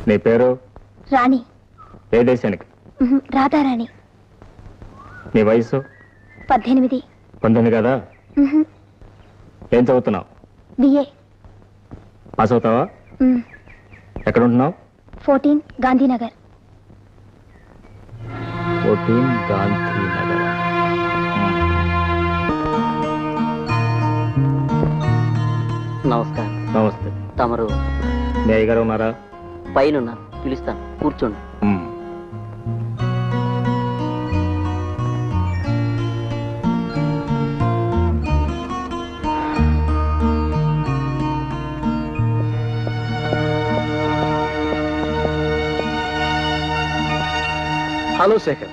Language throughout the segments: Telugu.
నీ పేరు? రాణి. ఏ దేశానికి? రాధారాణి. నీ వయసు? 18. 19 కదా? ఏం చదువుతున్నావు? బిఏ. పాస్ అవుతావా? ఎక్కడ ఉంటున్నావు? 14 గాంధీనగర్. 14 గాంధీనగర్. నమస్కారం. నమస్తే. తమరు? మీ అయ్యగారు ఉన్నారా? పైన పిలుస్తాను, కూర్చోండి. హలో శేఖర్.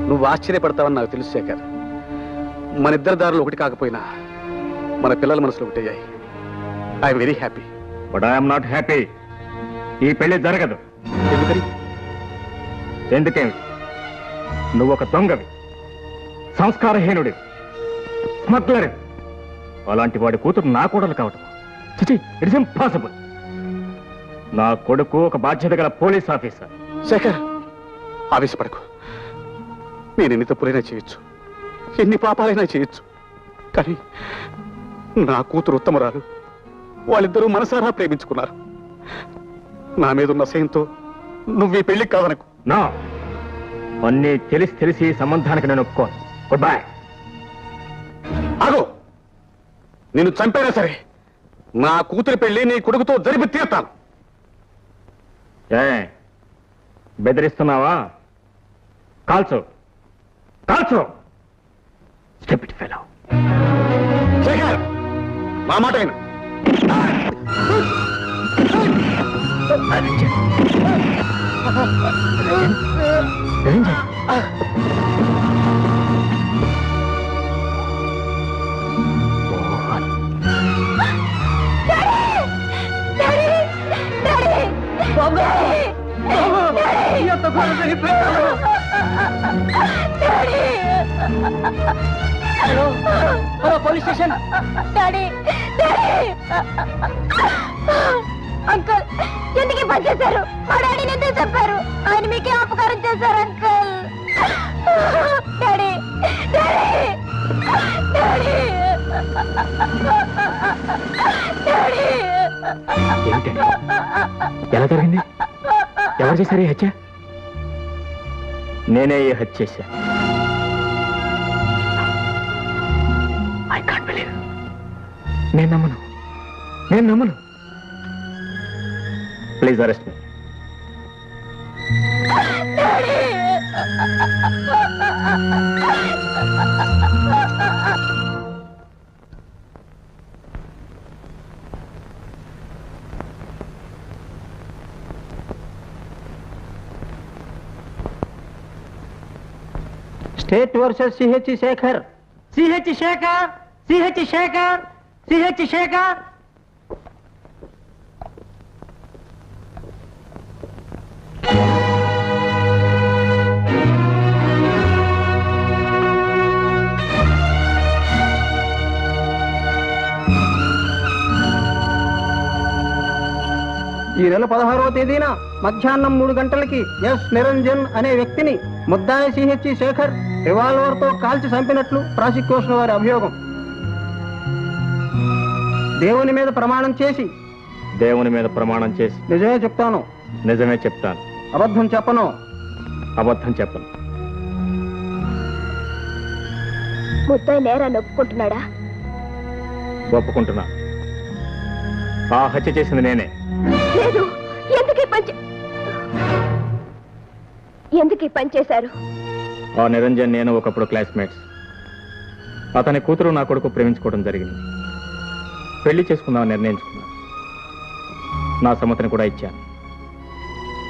నువ్వు ఆశ్చర్యపడతావని నాకు తెలుసు శేఖర్. మన ఇద్దరి దారులు ఒకటి కాకపోయినా మన పిల్లల మనసులు ఒకటయ్యాయి. I'm very happy. But I'm not happy. ఈ పెళ్లి జరగదు. ఎందుకని? ఎందుకేమి? నువ్వు ఒక దొంగవి, సంస్కారహీనుడి, స్మగ్లర్. అలాంటి వాడి కూతురు నా కూడలు కావటం చిచి, ఇట్స్ ఇంపాసిబుల్. నా కొడుకు ఒక బాధ్యత గల పోలీస్ ఆఫీసర్. శేఖర్, ఆవేశపడకు. నేను ఎన్ని తప్పులైనా చేయొచ్చు, ఎన్ని పాపాలైనా చేయొచ్చు, కానీ నా కూతురు ఉత్తమరాలు. వాళ్ళిద్దరూ మనసారా ప్రేమించుకున్నారు. నా మీద ఉన్న అసహ్యంతో నువ్వు ఈ పెళ్లికి కాదనకు. నా అన్నీ తెలిసి సంబంధానికి నేను ఒప్పుకోను. Good bye. ఆగో, నిన్ను చంపైనా సరే నా కూతురి పెళ్లి నీ కొడుకుతో జరిపి తీరుతాను. ఏ బెదిరిస్తున్నావా? కాల్చు, కాల్చు. Stupid fellow. శేఖర్, నా మాట అయినా hello hello, police station. Daddy, uncle ఎందుకు పని చేశారు? మా డాడీని ఎందుకు చెప్పారు? ఆయన మీకే అపకారం చేశారు uncle. Daddy, daddy, daddy, daddy. ఏమిటండి? ఎలా జరిగింది? ఎవరు చేశారు ఈ హత్య? నేనే ఈ హత్య చేశా. I can't believe. నేను నమ్మను. Please arrest me. State versus CH Shekhar. CH Shekhar, CH Shekhar, CH Shekhar. ఈ నెల 16వ తేదీన మధ్యాహ్నం 3 గంటలకి ఎస్ నిరంజన్ అనే వ్యక్తిని ముద్దాయి సిహెచ్ శేఖర్ రివాల్వర్ తో కాల్చి చంపినట్లు ప్రాసిక్యూషన్ వారి అభియోగం. దేవుని మీద ప్రమాణం చేసి నిజమే చెప్తాను. నిజమే చెప్తాను. అబద్ధం చెప్పను. ముద్దాయి నేరాన్ని ఒప్పుకుంటున్నాడా? ఒప్పుకుంటున్నా. ఆ హత్య చేసింది నేనే. లేదు. ఎందుకు పని చేశారు? ఆ నిరంజన్ నేను ఒకప్పుడు క్లాస్మేట్స్. అతని కూతురు నా కొడుకు ప్రేమించుకోవడం జరిగింది. పెళ్లి చేసుకుందామని నిర్ణయించుకున్నాను. నా సమ్మతిని కూడా ఇచ్చాను.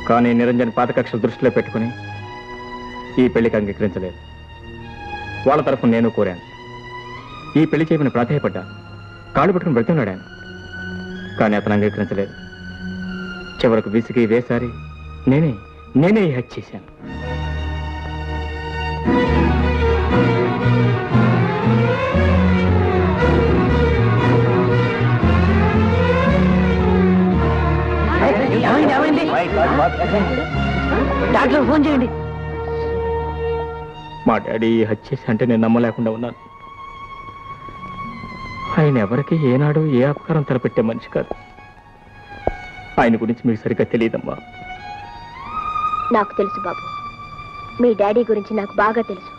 కానీ నిరంజన్ పాత కక్షలు దృష్టిలో పెట్టుకుని ఈ పెళ్లికి అంగీకరించలేదు. వాళ్ళ తరఫున నేను కోరాను. ఈ పెళ్లి చేయమని ప్రాధాయపడ్డా. కాళ్ళు పట్టుకుని బ్రతిమలాడాను. కానీ అతను అంగీకరించలేదు. చివరకు విసిగి వేసారి నేనే ఈ హత్య చేశాను. డాక్టర్ ఫోన్ చేయండి. మా డాడీ ఈ హత్య చేసి అంటే నేను నమ్మలేకుండా ఉన్నాను. ఆయన ఎవరికి ఏనాడు ఏ అపకారం తలపెట్టే మనిషి కాదు. ఆయన గురించి మీకు సరిగ్గా తెలియదమ్మా. నాకు తెలుసు బాబు, మీ డాడీ గురించి నాకు బాగా తెలుసు.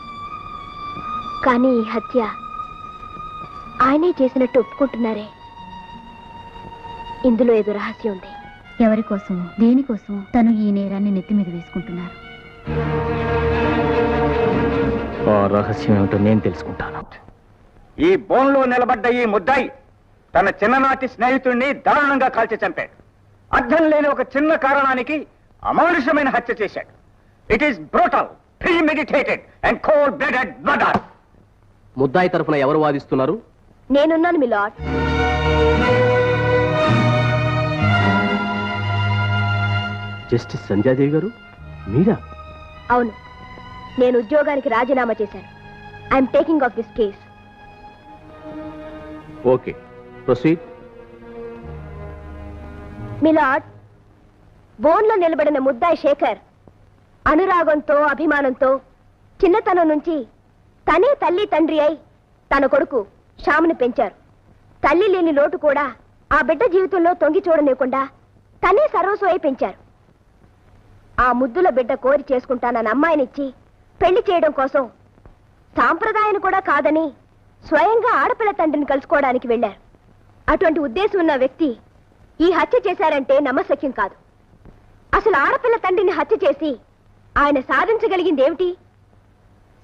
కానీ ఈ హత్య ఆయనే చేసినట్టు ఒప్పుకుంటున్నారే, ఇందులో ఏదో రహస్యం ఉంది. ఎవరి కోసం దేనికోసం తను ఈ నేరాన్ని నెత్తి మీద వేసుకుంటున్నారు? ఆ రహస్యం ఏమిటో నేను తెలుసుకుంటాను. ఈ బోన్లో నిలబడ్డ ఈ ముద్దాయి తన చిన్ననాటి స్నేహితుడిని దారుణంగా కాల్చి చంపాడు. అర్థం లేని ఒక చిన్న కారణానికి అమానుషమైన హత్య చేశాడు. It is brutal, premeditated and cold blooded murder. ముద్దాయి తరఫున ఎవరు వాదిస్తున్నారు? నేనున్నాను మీ లార్డ్. జస్టిస్ సంధ్యాదేవి గారు మీరా? అవును, నేను ఉద్యోగానికి రాజీనామా చేశాను. I'm taking of this case. Okay, proceed. My lord, బోన్లో నిలబడిన ముద్దాయి శేఖర్ అనురాగంతో అభిమానంతో చిన్నతనం నుంచి తనే తల్లి తండ్రి అయి తన కొడుకు శ్యాముని పెంచారు. తల్లి లేని లోటు కూడా ఆ బిడ్డ జీవితంలో తొంగి చూడలేకుండా తనే సర్వస్వం అయి పెంచారు. ఆ ముద్దుల బిడ్డ కోరి చేసుకుంటానన్న అమ్మాయినిచ్చి పెళ్లి చేయడం కోసం సాంప్రదాయాన్ని కూడా కాదని స్వయంగా ఆడపిల్ల తండ్రిని కలుసుకోవడానికి వెళ్లారు. అటువంటి ఉద్దేశం ఉన్న వ్యక్తి ఈ హత్య చేశారంటే నమ్మశక్యం కాదు. అసలు ఆడపిల్ల తండ్రిని హత్య చేసి ఆయన సాధించగలిగింది ఏమిటి?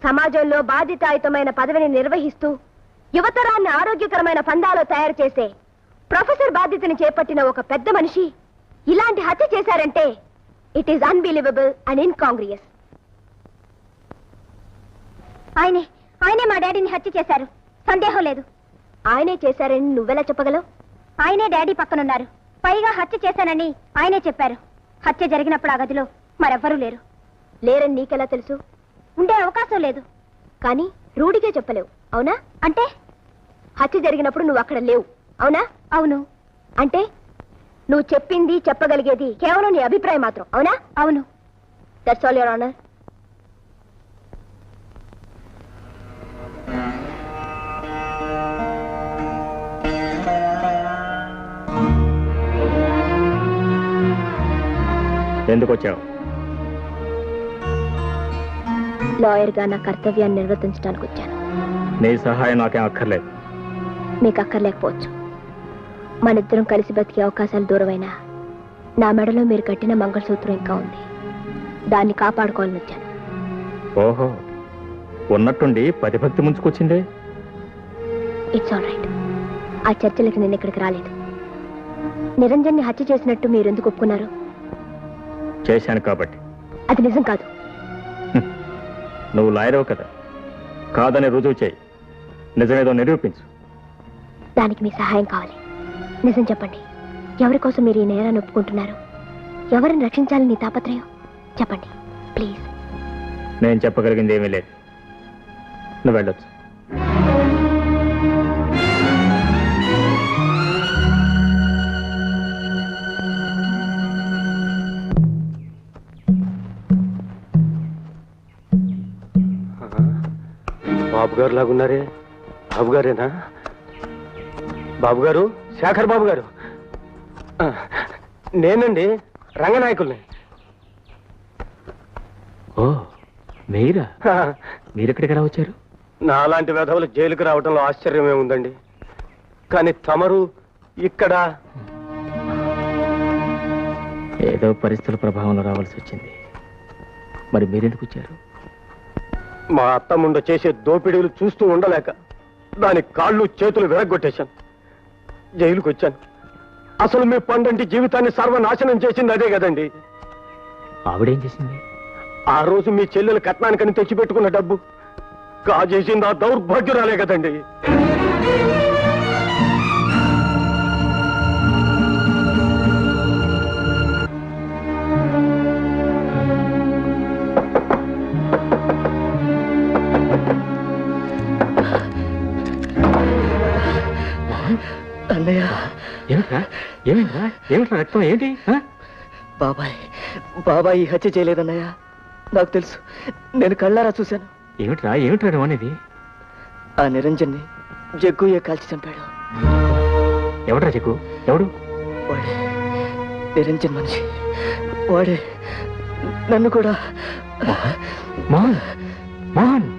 సమాజంలో బాధ్యతాయుతమైన పదవిని నిర్వహిస్తూ యువతరాన్ని ఆరోగ్యకరమైన పందాలో తయారు చేసే ప్రొఫెసర్ బాధ్యతని చేపట్టిన ఒక పెద్ద మనిషి ఇలాంటి హత్య చేశారంటే ఇట్ ఈస్ అన్బిలీవబుల్ అండ్ ఇన్కాంగ్రియస్. ఆయనే మా డాడీని హత్య చేశారు, సందేహం లేదు. ఆయనే చేశారని నువ్వెలా చెప్పగలవు? ఆయనే డాడీ పక్కనున్నారు, పైగా హత్య చేశానని ఆయనే చెప్పారు. హత్య జరిగినప్పుడు ఆ గదిలో మరెవ్వరూ లేరు. లేరని నీకెలా తెలుసు? ఉండే అవకాశం లేదు, కానీ రూఢిగా చెప్పలేవు, అవునా? అంటే హత్య జరిగినప్పుడు నువ్వు అక్కడ లేవు, అవునా? అవును. అంటే నువ్వు చెప్పింది చెప్పగలిగేది కేవలం నీ అభిప్రాయం మాత్రం, అవునా? అవును. That's all your honour. ఎందుకు వచ్చావు? లాయర్గా నా కర్తవ్యాన్ని నిర్వర్తించడానికి వచ్చాను. నీ సహాయం నాకేం అక్కర్లేదు. మీకు అక్కర్లేకపోవచ్చు. మనిద్దరం కలిసి బతికే అవకాశాలు దూరమైనా నా మెడలో మీరు కట్టిన మంగళసూత్రం ఇంకా ఉంది. దాన్ని కాపాడుకోవాలని వచ్చాను. ఓహో, ఉన్నట్టుండి పతిభక్తి ముంచుకొచ్చిందే. It's all right. ఆ చర్చలకి నేను ఇక్కడికి రాలేదు. నిరంజన్ని హత్య చేసినట్టు మీరు ఎందుకు ఒప్పుకున్నారు? చేశాను కాబట్టి. అది నిజం కాదు. నువ్వు లాయరవు కదా, కాదని రుజువు చేయి, నిజమేదో నిరూపించు. దానికి మీ సహాయం కావాలి. నిజం చెప్పండి, ఎవరి కోసం మీరు ఈ నేరాన్ని ఒప్పుకుంటున్నారు? ఎవరిని రక్షించాలని నీ తాపత్రయం? చెప్పండి ప్లీజ్. నేను చెప్పగలిగింది ఏమీ లేదు. నువ్వు వెళ్ళొచ్చు. బాబు గారు లాగున్నారే. బాబు గారేనా? బాబు గారు, శేఖర్ బాబు గారు. నేనండి, రంగనాయకుల్ని. ఓ మీరా? మీరెక్కడికి ఎలా వచ్చారు? నాలాంటి వెధవులు జైలుకు రావడంలో ఆశ్చర్యమే ఉందండి. కానీ తమరు ఇక్కడ ఏదో పరిస్థితుల ప్రభావంలో రావాల్సి వచ్చింది. మరి మీరెందుకు వచ్చారు? మా అత్తముండ చేసే దోపిడీలు చూస్తూ ఉండలేక దాని కాళ్ళు చేతులు విరగ్గొట్టేశాను. జైలుకు వచ్చాను. అసలు మీ పండంటి జీవితాన్ని సర్వనాశనం చేసింది అదే కదండి. ఆవిడేం చేసింది? ఆ రోజు మీ చెల్లెలు కట్నానికని తెచ్చిపెట్టుకున్న డబ్బు కాజేసింది ఆ దౌర్భాగ్యురాలే కదండి. ఏమిట్రా ఏమిట్రా ఏమిట్రా రక్తం ఏంటి? బాబాయ్ బాబాయ్ ఈ హత్య చేయలేదన్నయ్య. నాకు తెలుసు, నేను కళ్ళారా చూశాను. ఏమిట్రా నువ్వు అనేది? ఆ నిరంజన్ని జగ్గుయ్య కాల్చి చంపాడు. ఎవడ్రా జగ్గు? ఎవడు? వాడే నిరంజన్ మనిషి. వాడే నన్ను కూడా. మోహన్ మోహన్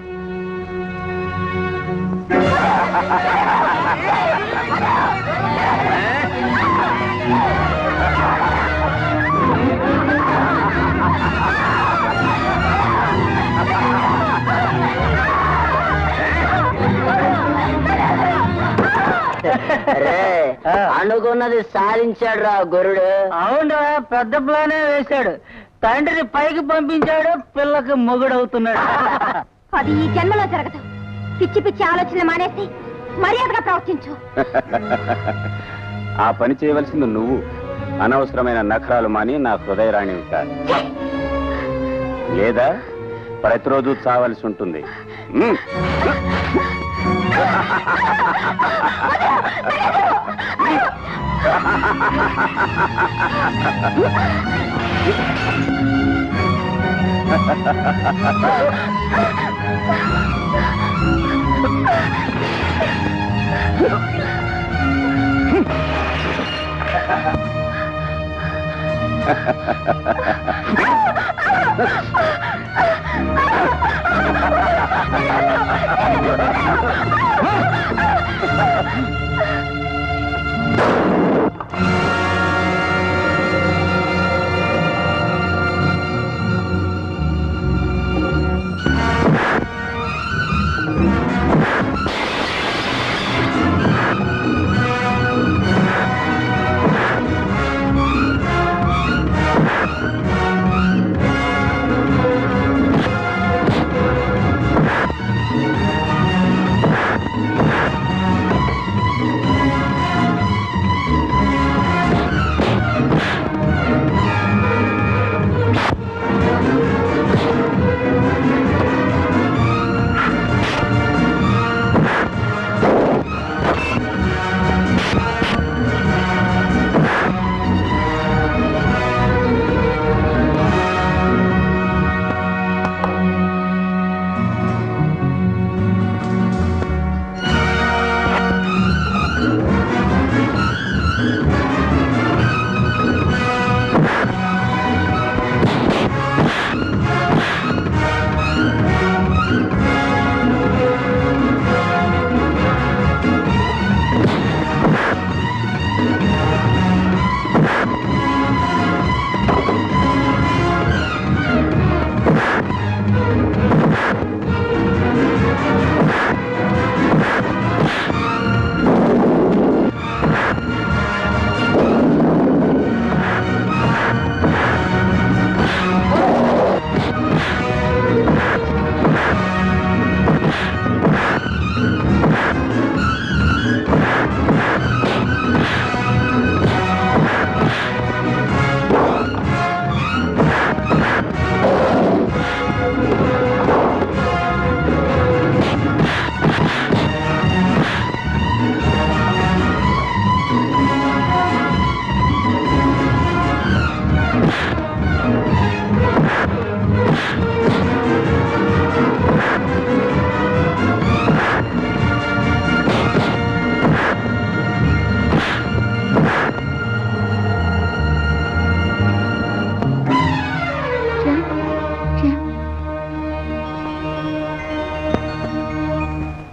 అనుకున్నది సాధించాడు రా గొర్రెడు. అవునరా, పెద్ద ప్లానే వేశాడు. తండ్రిని పైకి పంపించాడు, పిల్లకి మొగుడవుతున్నాడు. అది ఈ జన్మలో జరగదు. పిచ్చి పిచ్చి ఆలోచనలు మానేసి మర్యాదగా ప్రవర్తించు. ఆ పని చేయవలసింది నువ్వు. అనవసరమైన నఖరాలు మాని నా హృదయరాణివి కాదు. లేదా ప్రతిరోజు చావలసి ఉంటుంది.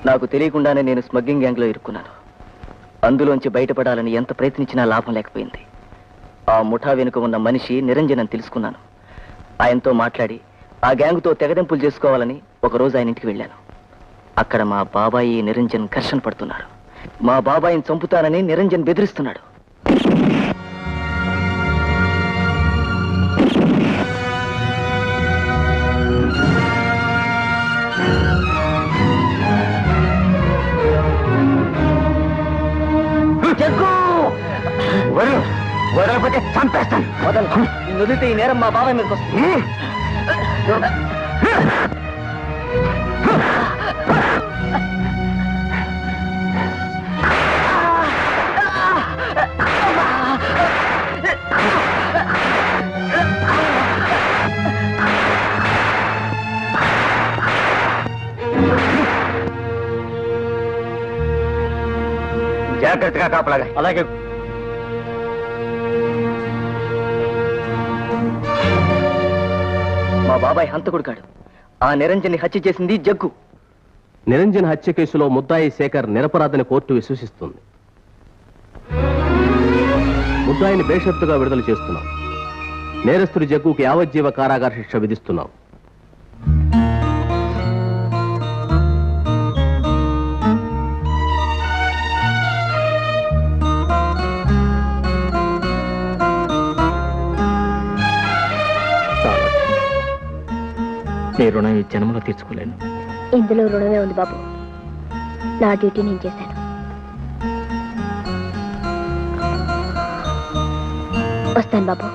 నాకు తెలియకుండానే నేను స్మగ్లింగ్ గ్యాంగ్లో ఇరుక్కున్నాను. అందులోంచి బయటపడాలని ఎంత ప్రయత్నించినా లాభం లేకపోయింది. ఆ ముఠా వెనుక ఉన్న మనిషి నిరంజన్ అని తెలుసుకున్నాను. ఆయనతో మాట్లాడి ఆ గ్యాంగ్తో తెగదెంపులు చేసుకోవాలని ఒకరోజు ఆయన ఇంటికి వెళ్ళాను. అక్కడ మా బాబాయి నిరంజన్ ఘర్షణ పడుతున్నారు. మా బాబాయిని చంపుతానని నిరంజన్ బెదిరిస్తున్నాడు. చంపేస్తాను. నుదితే ఈ నేరం మా బాబాయ్ మీదకి వస్తుంది. జాగ్రత్తగా కాపలాగా. అలాగే మా బాబాయ్ హంతకుడు కాడు. ఆ నిరంజన్ని హత్య చేసింది జగ్గు. నిరంజన్ హత్య కేసులో ముద్దాయి శేఖర్ నిరపరాధని కోర్టు విశ్వసిస్తుంది. ముద్దాయిని బేషరతుగా విడుదల చేస్తున్నాం. నేరస్తుడి జగ్గుకి యావజ్జీవ కారాగార శిక్ష విధిస్తున్నాం. నీ రుణం ఈ జన్మలో తీర్చుకోలేను. ఇందులో రుణమే ఉంది బాబు. నా డ్యూటీ నేను చేశాను. వస్తాను బాబు.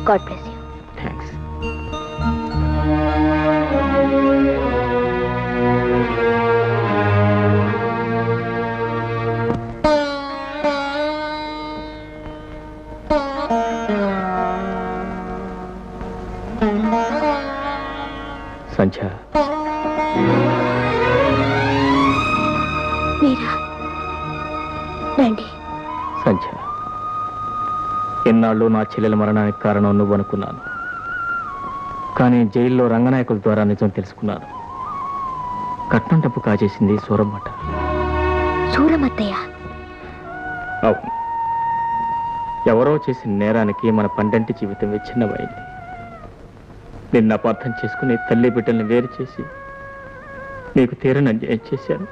God bless you. Thanks. Sandhya, మీరా? రండి. సంధ్య, ఇన్నాళ్ళు నా చెల్లెల మరణానికి కారణం నువ్వు అనుకున్నాను. కానీ జైల్లో రంగనాయకుల ద్వారా నిజం తెలుసుకున్నాను. కట్నం డబ్బు కాజేసింది సూరమ్మట. సూరమత్తయ్య? అవును. ఎవరో చేసిన నేరానికి మన పండంటి జీవితం విచ్ఛిన్నమైంది. నిన్న అపార్థం చేసుకుని తల్లి బిడ్డల్ని వేరు చేసి నీకు తీరని అన్యాయం చేశాను.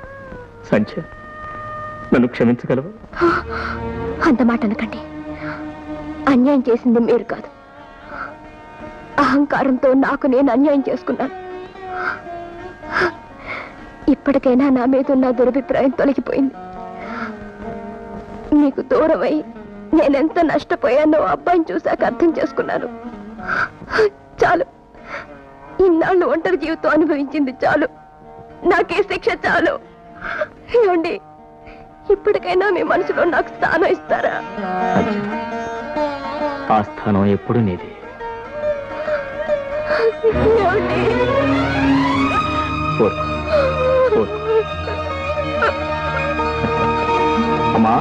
సంధ్య, నన్ను క్షమించగలవు? అంత మాట అనకండి. అన్యాయం చేసింది మీరు కాదు. అహంకారంతో నాకు నేను అన్యాయం చేసుకున్నాను. ఇప్పటికైనా నా మీద ఉన్న దురభిప్రాయం తొలగిపోయింది. మీకు దూరమై నేనెంత నష్టపోయానో అబ్బాయిని చూశాక అర్థం చేసుకున్నాను. చాలు. ఇన్నాళ్ళు ఒంటరి జీవితం అనుభవించింది చాలు. నాకే శిక్ష చాలు. ఏమండి, ఇప్పటికైనా మీ మనసులో నాకు స్థానం ఇస్తారా? ఆ స్థానం ఎప్పుడు నీది. ఏమండి? అమ్మా,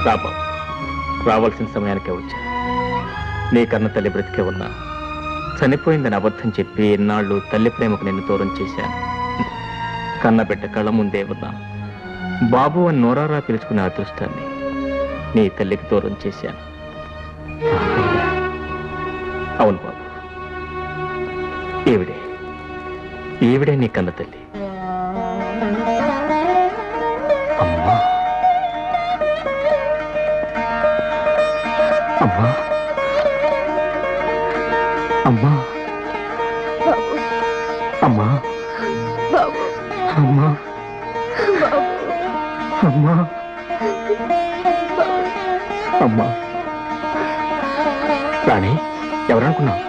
రాబా, రావాల్సిన సమయానికే వచ్చా. నీ కన్న తల్లి బ్రతికే ఉన్నా చనిపోయిందని అబద్ధం చెప్పి ఇన్నాళ్ళు తల్లి ప్రేమకు నిన్ను దూరం చేశాను. కన్నబిడ్డ కళ్ళ ముందే ఉన్నా బాబు అని నోరారా పిలుచుకునే అదృష్టాన్ని నీ తల్లికి దూరం చేశాను. అవును బాబు, ఈవిడే నీ కన్న తల్లి. అమ్మా, అమ్మా, అమ్మా, అమ్మా, బాబు, అమ్మా, బాబు, అమ్మా, అమ్మా. రాణి, ఎవరనుకున్నావు?